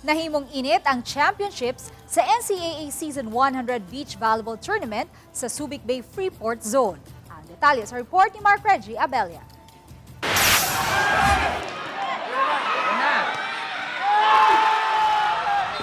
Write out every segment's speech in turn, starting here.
Nahimong init ang championships sa NCAA Season 100 Beach Volleyball Tournament sa Subic Bay Freeport Zone. Ang detalye sa report ni Mark Reggie Abella.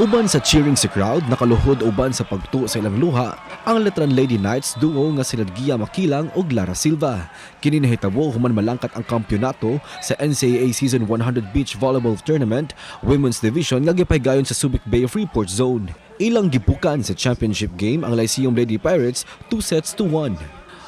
Uban sa cheering sa crowd, nakaluhod uban sa pagtuo sa ilang luha, ang Letran Lady Knights duo nga sila Gia Makilang ug Lara Silva. Kini nahitabo human malangkat ang kampyonato sa NCAA Season 100 Beach Volleyball Tournament Women's Division nga gipahigayon sa Subic Bay Freeport Zone. Ilang gibukan sa championship game ang Lyceum Lady Pirates 2-1.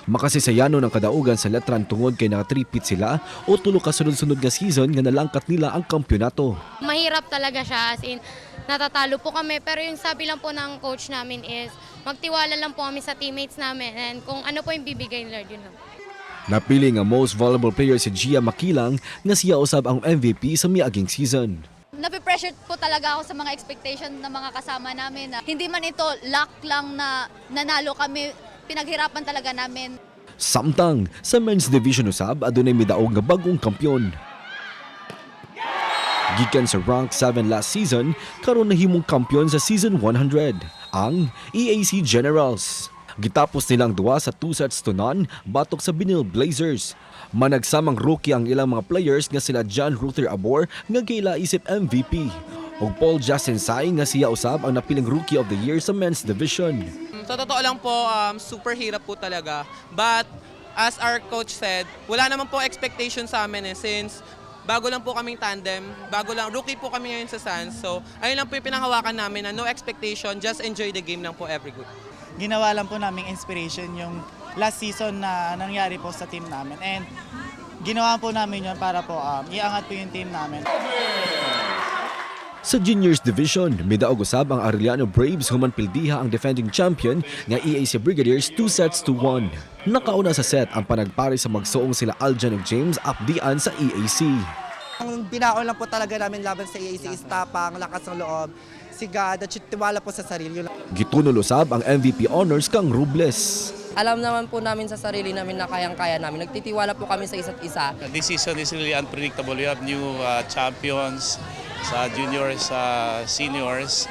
Makasisayano ng kadaugan sa Letran tungod kay naka-3-peat sila o tulo ka sunod-sunod nga season nga nalangkat nila ang kampyonato. Mahirap talaga siya, as in natatalo po kami, pero yung sabi lang po ng coach namin is magtiwala lang po kami sa teammates namin and kung ano po yung bibigay ni Lord, yun lang. Napili nga most valuable player si Gia Makilang nga siya usab ang MVP sa miaging season. Nape-pressure po talaga ako sa mga expectation ng mga kasama namin. Hindi man ito luck lang na nanalo kami, pinaghirapan talaga namin. Samtang sa men's division usab adunay midaog nga bagong kampyon. Gikan sa rank 7 last season, karon nahimong kampyon sa season 100, ang EAC Generals. Gitapos nilang duwa sa 2-0 batok sa Binil Blazers. Managsamang rookie ang ilang mga players nga sila John Ruther Abor nga kaila isip MVP ug Paul Justin Sai nga siya usab ang napiling Rookie of the Year sa men's division. Sa totoo lang po, super hirap po talaga. But as our coach said, wala naman po expectation sa amin since bago lang po kaming tandem, rookie po kami ngayon sa Suns. So ayun lang po yung pinanghawakan namin na no expectation, just enjoy the game lang po every good. Ginawa lang po naming inspiration yung last season na nangyari po sa team namin. And ginawa po namin yun para po iangat po yung team namin. Sa juniors division, midaog usab ang Arellano Braves human pildiha ang defending champion nga EAC Brigadiers 2-1. Nakauna sa set ang panagpari sa magsuong sila Aljan ug James Apdian sa EAC. Ang binaon lang po talaga namin laban sa EAC is tapang, lakas ng loob, sigad at tiwala po sa sarili. Gitunol usab ang MVP honors kang Robles. Alam naman po namin sa sarili namin na kayang-kaya namin. Nagtitiwala po kami sa isa't isa. This season is really unpredictable. We have new champions sa juniors, seniors.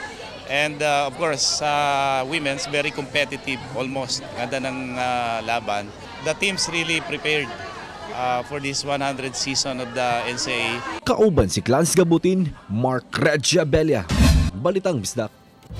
And of course, sa women's, very competitive almost. Ganda ng laban. The team's really prepared for this 100 season of the NCAA. Kauban si Clans Gabutin, Mark Reggie Abella. Balitang Bisdak.